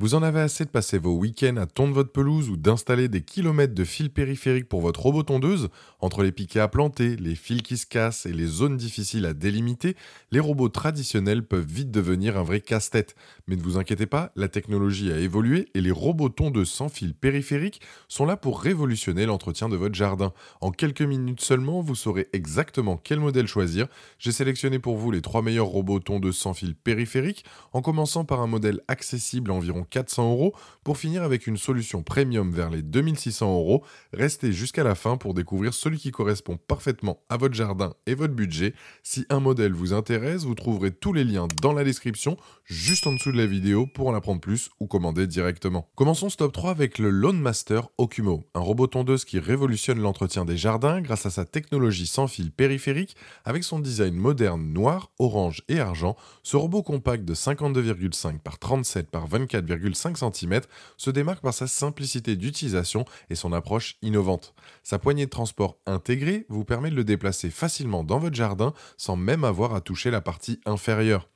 Vous en avez assez de passer vos week-ends à tondre votre pelouse ou d'installer des kilomètres de fils périphériques pour votre robot tondeuse? Entre les piquets à planter, les fils qui se cassent et les zones difficiles à délimiter, les robots traditionnels peuvent vite devenir un vrai casse-tête. Mais ne vous inquiétez pas, la technologie a évolué et les robots tondeuses sans fils périphériques sont là pour révolutionner l'entretien de votre jardin. En quelques minutes seulement, vous saurez exactement quel modèle choisir. J'ai sélectionné pour vous les 3 meilleurs robots tondeuses sans fils périphériques, en commençant par un modèle accessible à environ 400 € pour finir avec une solution premium vers les 2600 €. Restez jusqu'à la fin pour découvrir celui qui correspond parfaitement à votre jardin et votre budget. Si un modèle vous intéresse, vous trouverez tous les liens dans la description, juste en dessous de la vidéo pour en apprendre plus ou commander directement. Commençons ce top 3 avec le Lawn Master Okumo, un robot tondeuse qui révolutionne l'entretien des jardins grâce à sa technologie sans fil périphérique. Avec son design moderne noir, orange et argent, ce robot compact de 52,5 par 37 par 24,5 cm se démarque par sa simplicité d'utilisation et son approche innovante. Sa poignée de transport intégrée vous permet de le déplacer facilement dans votre jardin sans même avoir à toucher la partie inférieure.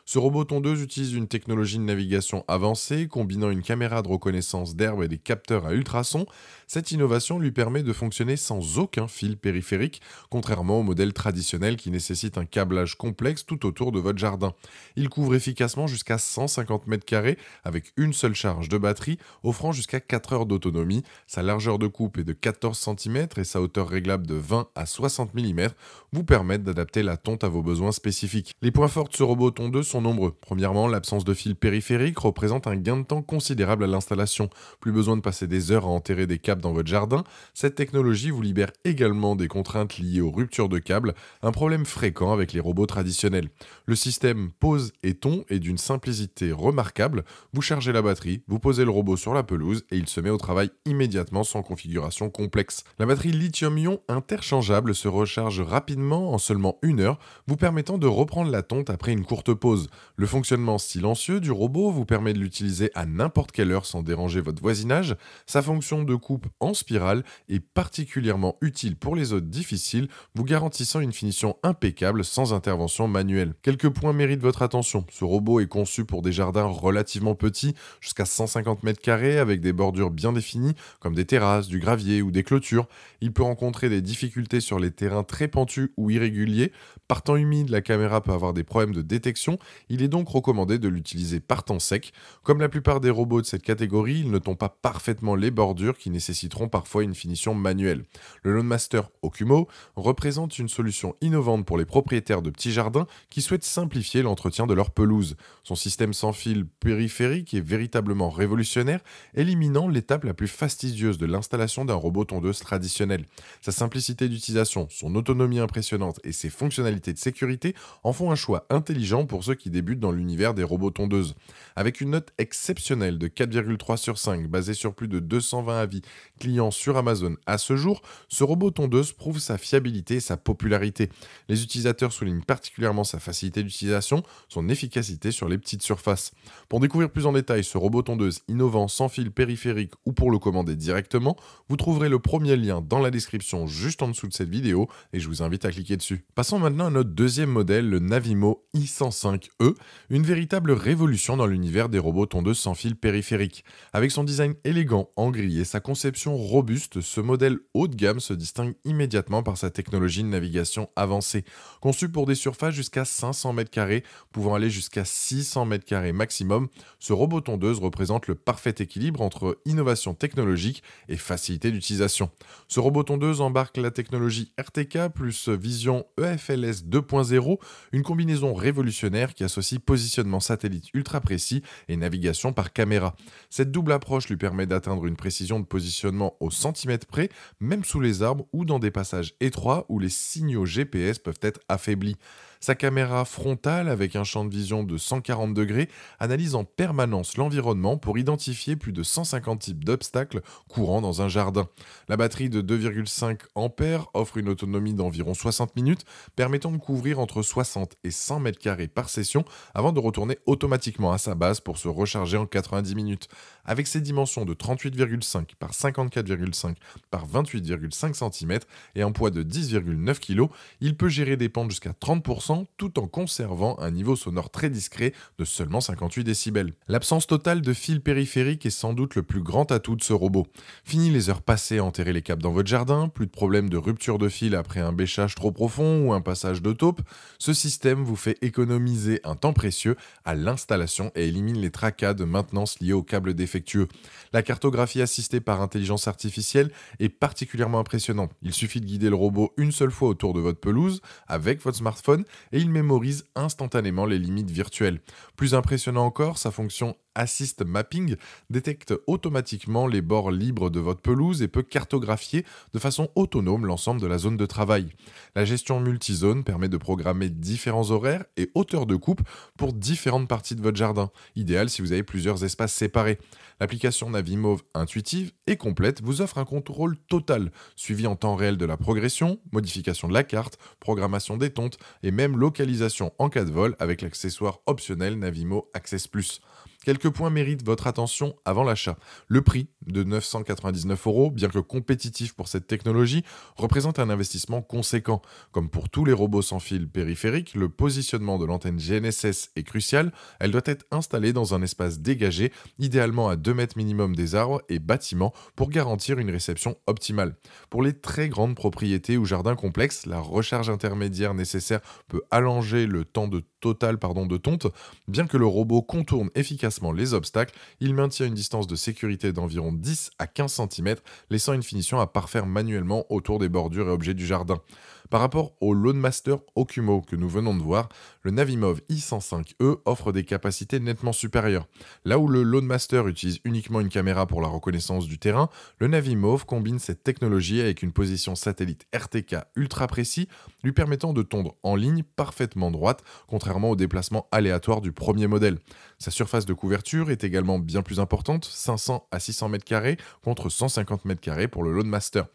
Ce robot tondeuse utilise une technologie de navigation avancée, combinant une caméra de reconnaissance d'herbe et des capteurs à ultrasons. Cette innovation lui permet de fonctionner sans aucun fil périphérique, contrairement au modèle traditionnel qui nécessite un câblage complexe tout autour de votre jardin. Il couvre efficacement jusqu'à 150 mètres carrés avec une seule charge de batterie, offrant jusqu'à 4 heures d'autonomie. Sa largeur de coupe est de 14 cm et sa hauteur réglable de 20 à 60 mm vous permettent d'adapter la tonte à vos besoins spécifiques. Les points forts de ce robot tondeuse sont nombreux. Premièrement, l'absence de fil périphérique représente un gain de temps considérable à l'installation. Plus besoin de passer des heures à enterrer des câbles dans votre jardin. Cette technologie vous libère également des contraintes liées aux ruptures de câbles, un problème fréquent avec les robots traditionnels. Le système pose et tond est d'une simplicité remarquable. Vous chargez la batterie, vous posez le robot sur la pelouse et il se met au travail immédiatement sans configuration complexe. La batterie lithium-ion interchangeable se recharge rapidement en seulement 1 heure, vous permettant de reprendre la tonte après une courte pause. Le fonctionnement silencieux du robot vous permet de l'utiliser à n'importe quelle heure sans déranger votre voisinage. Sa fonction de coupe en spirale est particulièrement utile pour les zones difficiles, vous garantissant une finition impeccable sans intervention manuelle. Quelques points méritent votre attention. Ce robot est conçu pour des jardins relativement petits, jusqu'à 150 mètres carrés, avec des bordures bien définies, comme des terrasses, du gravier ou des clôtures. Il peut rencontrer des difficultés sur les terrains très pentus ou irréguliers. Par temps humide, la caméra peut avoir des problèmes de détection. Il est donc recommandé de l'utiliser par temps sec. Comme la plupart des robots de cette catégorie, ils ne tombent pas parfaitement les bordures qui nécessiteront parfois une finition manuelle. Le Lawn Master Okumo représente une solution innovante pour les propriétaires de petits jardins qui souhaitent simplifier l'entretien de leur pelouse. Son système sans fil périphérique est véritablement révolutionnaire, éliminant l'étape la plus fastidieuse de l'installation d'un robot tondeuse traditionnel. Sa simplicité d'utilisation, son autonomie impressionnante et ses fonctionnalités de sécurité en font un choix intelligent pour ceux qui débutent dans l'univers des robots tondeuses. Avec une note exceptionnelle de 4,3 sur 5, basée sur plus de 220 avis clients sur Amazon à ce jour, ce robot tondeuse prouve sa fiabilité et sa popularité. Les utilisateurs soulignent particulièrement sa facilité d'utilisation, son efficacité sur les petites surfaces. Pour découvrir plus en détail ce robot tondeuse innovant sans fil périphérique ou pour le commander directement, vous trouverez le premier lien dans la description juste en dessous de cette vidéo et je vous invite à cliquer dessus. Passons maintenant à notre deuxième modèle, le Navimo i105e, une véritable révolution dans l'univers des robots tondeuses sans fil périphérique. Avec son design élégant en gris et sa conception robuste, ce modèle haut de gamme se distingue immédiatement par sa technologie de navigation avancée. Conçu pour des surfaces jusqu'à 500 mètres carrés, pouvant aller jusqu'à 600 mètres carrés maximum, ce robot tondeuse représente le parfait équilibre entre innovation technologique et facilité d'utilisation. Ce robot tondeuse embarque la technologie RTK plus vision EFLS 2.0, une combinaison révolutionnaire qui associe positionnement satellite ultra précis et navigation par caméra. Cette double approche lui permet d'atteindre une précision de positionnement au centimètre près, même sous les arbres ou dans des passages étroits où les signaux GPS peuvent être affaiblis. Sa caméra frontale, avec un champ de vision de 140 degrés, analyse en permanence l'environnement pour identifier plus de 150 types d'obstacles courants dans un jardin. La batterie de 2,5 ampères offre une autonomie d'environ 60 minutes, permettant de couvrir entre 60 et 100 mètres carrés par session avant de retourner automatiquement à sa base pour se recharger en 90 minutes. Avec ses dimensions de 38,5 par 54,5 par 28,5 cm et un poids de 10,9 kg, il peut gérer des pentes jusqu'à 30% bruyant tout en conservant un niveau sonore très discret de seulement 58 décibels. L'absence totale de fil périphérique est sans doute le plus grand atout de ce robot. Fini les heures passées à enterrer les câbles dans votre jardin, plus de problème de rupture de fil après un bêchage trop profond ou un passage de taupe. Ce système vous fait économiser un temps précieux à l'installation et élimine les tracas de maintenance liés aux câbles défectueux. La cartographie assistée par intelligence artificielle est particulièrement impressionnante. Il suffit de guider le robot une seule fois autour de votre pelouse avec votre smartphone et il mémorise instantanément les limites virtuelles. Plus impressionnant encore, sa fonction Assist Mapping détecte automatiquement les bords libres de votre pelouse et peut cartographier de façon autonome l'ensemble de la zone de travail. La gestion multizone permet de programmer différents horaires et hauteurs de coupe pour différentes parties de votre jardin, idéal si vous avez plusieurs espaces séparés. L'application Navimove intuitive et complète vous offre un contrôle total, suivi en temps réel de la progression, modification de la carte, programmation des tontes et même localisation en cas de vol avec l'accessoire optionnel Navimo Access Plus. Quelques points méritent votre attention avant l'achat. Le prix de 999 €, bien que compétitif pour cette technologie, représente un investissement conséquent. Comme pour tous les robots sans fil périphérique, le positionnement de l'antenne GNSS est crucial. Elle doit être installée dans un espace dégagé, idéalement à 2 mètres minimum des arbres et bâtiments, pour garantir une réception optimale. Pour les très grandes propriétés ou jardins complexes, la recharge intermédiaire nécessaire peut allonger le temps total de tonte. Bien que le robot contourne efficacement les obstacles, il maintient une distance de sécurité d'environ 10 à 15 cm, laissant une finition à parfaire manuellement autour des bordures et objets du jardin. Par rapport au Loadmaster Okumo que nous venons de voir, le Navimove i105e offre des capacités nettement supérieures. Là où le Loadmaster utilise uniquement une caméra pour la reconnaissance du terrain, le Navimove combine cette technologie avec une position satellite RTK ultra précis, lui permettant de tondre en ligne parfaitement droite, contrairement au déplacement aléatoire du premier modèle. Sa surface de couverture est également bien plus importante, 500 à 600 m² contre 150 m² pour le Loadmaster.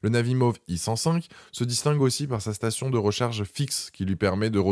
Le Navimove i105 se distingue aussi par sa station de recharge fixe qui lui permet de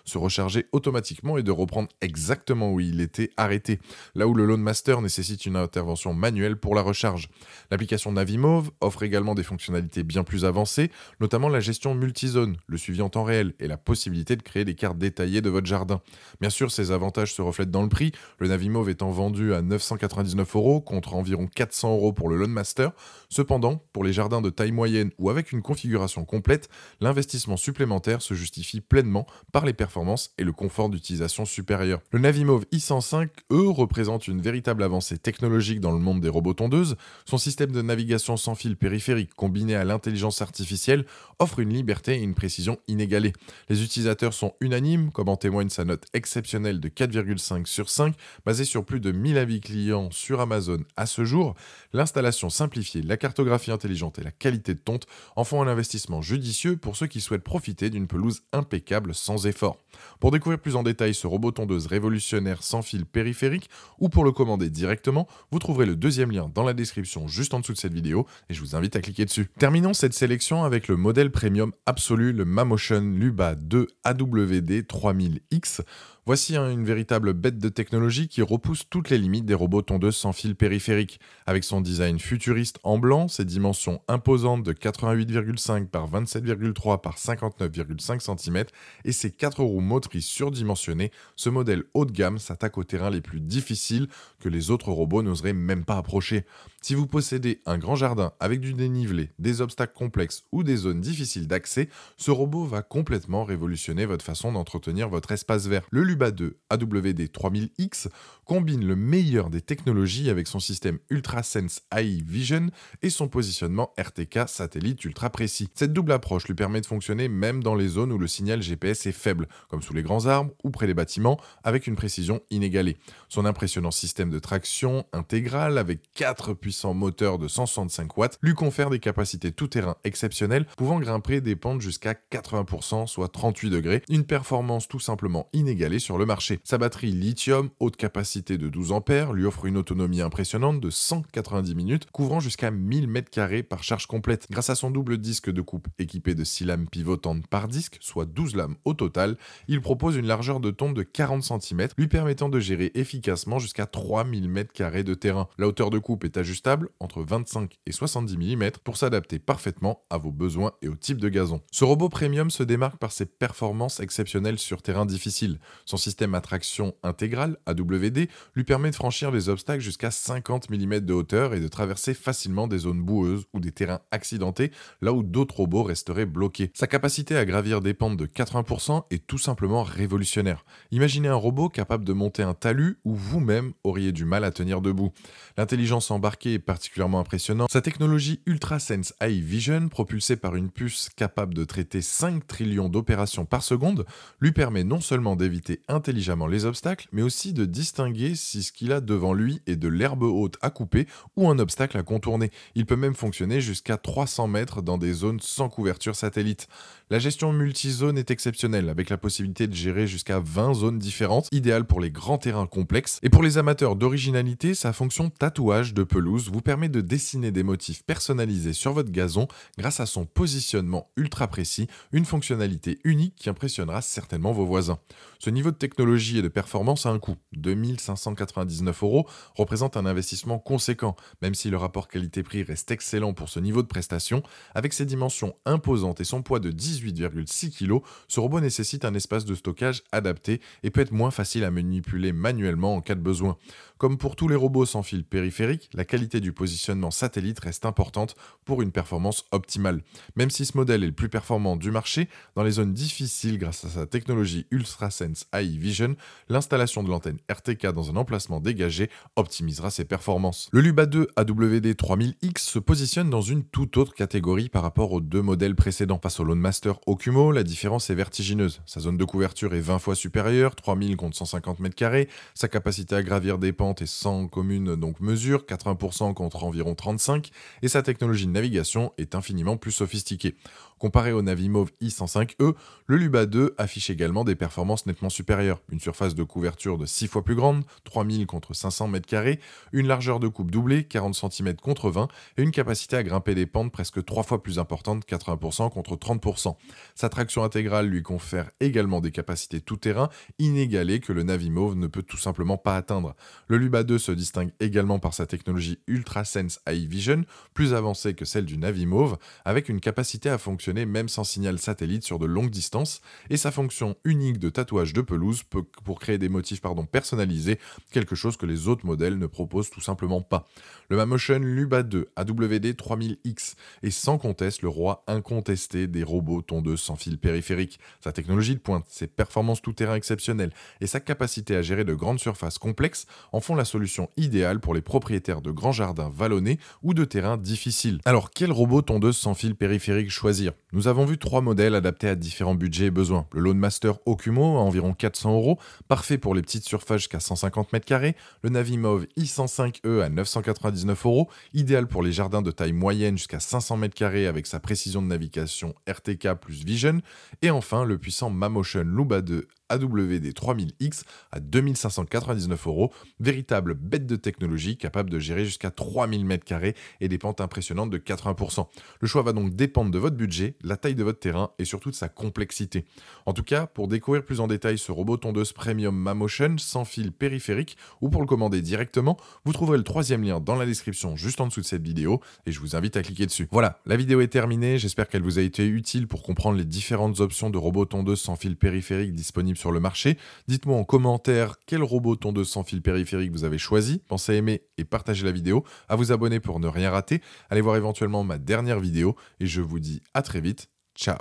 se recharger automatiquement et de reprendre exactement où il était arrêté, là où le Loadmaster nécessite une intervention manuelle pour la recharge. L'application Navimove offre également des fonctionnalités bien plus avancées, notamment la gestion multizone, le suivi en temps réel et la possibilité de créer des cartes détaillées de votre jardin. Bien sûr, ces avantages se reflètent dans le prix, le Navimove étant vendu à 999 € contre environ 400 € pour le Loadmaster. Cependant, pour les jardins de taille moyenne ou avec une configuration complète, l'investissement supplémentaire se justifie pleinement par les performances et le confort d'utilisation supérieur. Le Navimove i105, représente une véritable avancée technologique dans le monde des robots tondeuses. Son système de navigation sans fil périphérique combiné à l'intelligence artificielle offre une liberté et une précision inégalées. Les utilisateurs sont unanimes, comme en témoigne sa note exceptionnelle de 4,5 sur 5, basée sur plus de 1000 avis clients sur Amazon à ce jour. L'installation simplifiée, la cartographie intelligente et la qualité de tonte en font un investissement judicieux pour ceux qui souhaitent profiter d'une pelouse impeccable sans effort. Pour découvrir plus en détail ce robot tondeuse révolutionnaire sans fil périphérique ou pour le commander directement, vous trouverez le deuxième lien dans la description juste en dessous de cette vidéo et je vous invite à cliquer dessus. Terminons cette sélection avec le modèle premium absolu, le Mamotion Luba 2 AWD 3000X. Voici une véritable bête de technologie qui repousse toutes les limites des robots tondeuses sans fil périphérique. Avec son design futuriste en blanc, ses dimensions imposantes de 88,5 par 27,3 par 59,5 cm et ses 4 roues motrices surdimensionnées, ce modèle haut de gamme s'attaque aux terrains les plus difficiles que les autres robots n'oseraient même pas approcher. Si vous possédez un grand jardin avec du dénivelé, des obstacles complexes ou des zones difficiles d'accès, ce robot va complètement révolutionner votre façon d'entretenir votre espace vert. Le Luba 2 AWD 3000X combine le meilleur des technologies avec son système UltraSense AI Vision et son positionnement RTK satellite ultra précis. Cette double approche lui permet de fonctionner même dans les zones où le signal GPS est faible, comme sous les grands arbres ou près des bâtiments, avec une précision inégalée. Son impressionnant système de traction intégrale avec 4 puissants moteurs de 165 watts lui confère des capacités tout-terrain exceptionnelles, pouvant grimper des pentes jusqu'à 80%, soit 38 degrés, une performance tout simplement inégalée sur le marché. Sa batterie lithium, haute capacité de 12 ampères, lui offre une autonomie impressionnante de 190 minutes, couvrant jusqu'à 1000 m² par charge complète. Grâce à son double disque de coupe équipé de 6 lames pivotantes par disque, soit 12 lames au total, il propose une largeur de tonde de 40 cm, lui permettant de gérer efficacement jusqu'à 3000 m² de terrain. La hauteur de coupe est ajustable entre 25 et 70 mm pour s'adapter parfaitement à vos besoins et au type de gazon. Ce robot premium se démarque par ses performances exceptionnelles sur terrain difficile. Son système à traction intégrale, AWD, lui permet de franchir les obstacles jusqu'à 50 mm de hauteur et de traverser facilement des zones boueuses ou des terrains accidentés, là où d'autres robots resteraient bloqués. Sa capacité à gravir des pentes de 80% est tout simplement révolutionnaire. Imaginez un robot capable de monter un talus où vous-même auriez du mal à tenir debout. L'intelligence embarquée est particulièrement impressionnante. Sa technologie UltraSense AI Vision, propulsée par une puce capable de traiter 5 trillions d'opérations par seconde, lui permet non seulement d'éviter intelligemment les obstacles, mais aussi de distinguer si ce qu'il a devant lui est de l'herbe haute à couper ou un obstacle à contourner. Il peut même fonctionner jusqu'à 300 mètres dans des zones sans couverture satellite. La gestion multizone est exceptionnelle, avec la possibilité de gérer jusqu'à 20 zones différentes, idéale pour les grands terrains complexes. Et pour les amateurs d'originalité, sa fonction tatouage de pelouse vous permet de dessiner des motifs personnalisés sur votre gazon grâce à son positionnement ultra précis, une fonctionnalité unique qui impressionnera certainement vos voisins. Ce niveau de technologie et de performance a un coût. 2599 € représente un investissement conséquent, même si le rapport qualité-prix reste excellent pour ce niveau de prestation. Avec ses dimensions imposantes et son poids de 18,6 kg, ce robot nécessite un espace de stockage adapté et peut être moins facile à manipuler manuellement en cas de besoin. Comme pour tous les robots sans fil périphérique, la qualité du positionnement satellite reste importante pour une performance optimale. Même si ce modèle est le plus performant du marché, dans les zones difficiles grâce à sa technologie UltraSense AI Vision, l'installation de l'antenne RTK dans un emplacement dégagé optimisera ses performances. Le Luba 2 AWD 3000X se positionne dans une toute autre catégorie par rapport aux deux modèles précédents. Face au Loadmaster Okumo, la différence est vertigineuse. Sa zone de couverture est 20 fois supérieure, 3000 contre 150 m², sa capacité à gravir des pentes est 100 communes donc mesure, 80% contre environ 35, et sa technologie de navigation est infiniment plus sophistiquée. Comparé au Navimove i105e, le Luba 2 affiche également des performances nettement supérieures. Une surface de couverture de 6 fois plus grande, 3000 contre 500 m², une largeur de coupe doublée, 40 cm contre 20, et une capacité à grimper des pentes presque 3 fois plus importante, 80% contre 30%. Sa traction intégrale lui confère également des capacités tout-terrain inégalées que le Navimove ne peut tout simplement pas atteindre. Le Luba 2 se distingue également par sa technologie UltraSense AI Vision, plus avancée que celle du Navimove, avec une capacité à fonctionner même sans signal satellite sur de longues distances, et sa fonction unique de tatouage de pelouse pour créer des motifs personnalisés, quelque chose que les autres modèles ne proposent tout simplement pas. Le Mamotion Luba 2 AWD 3000X est sans conteste le roi incontesté des robots tondeuses sans fil périphérique. Sa technologie de pointe, ses performances tout-terrain exceptionnelles et sa capacité à gérer de grandes surfaces complexes en font la solution idéale pour les propriétaires de grands jardins vallonnés ou de terrains difficiles. Alors, quel robot tondeuse sans fil périphérique choisir ? Nous avons vu 3 modèles adaptés à différents budgets et besoins. Le Loadmaster Okumo à environ 400 €, parfait pour les petites surfaces jusqu'à 150 m². Le Navimove i105e à 999 €, idéal pour les jardins de taille moyenne jusqu'à 500 m² avec sa précision de navigation RTK plus Vision. Et enfin, le puissant Mamotion Luba 2 AWD 3000X à 2599 €, véritable bête de technologie capable de gérer jusqu'à 3000 m² et des pentes impressionnantes de 80%. Le choix va donc dépendre de votre budget, la taille de votre terrain et surtout de sa complexité. En tout cas, pour découvrir plus en détail ce robot tondeuse premium Mamotion sans fil périphérique ou pour le commander directement, vous trouverez le 3e lien dans la description juste en dessous de cette vidéo et je vous invite à cliquer dessus. Voilà, la vidéo est terminée, j'espère qu'elle vous a été utile pour comprendre les différentes options de robots tondeuses sans fil périphérique disponibles sur le marché. Dites-moi en commentaire quel robot tondeuse sans fil périphérique vous avez choisi. Pensez à aimer et partager la vidéo, à vous abonner pour ne rien rater. Allez voir éventuellement ma dernière vidéo et je vous dis à très vite. Ciao.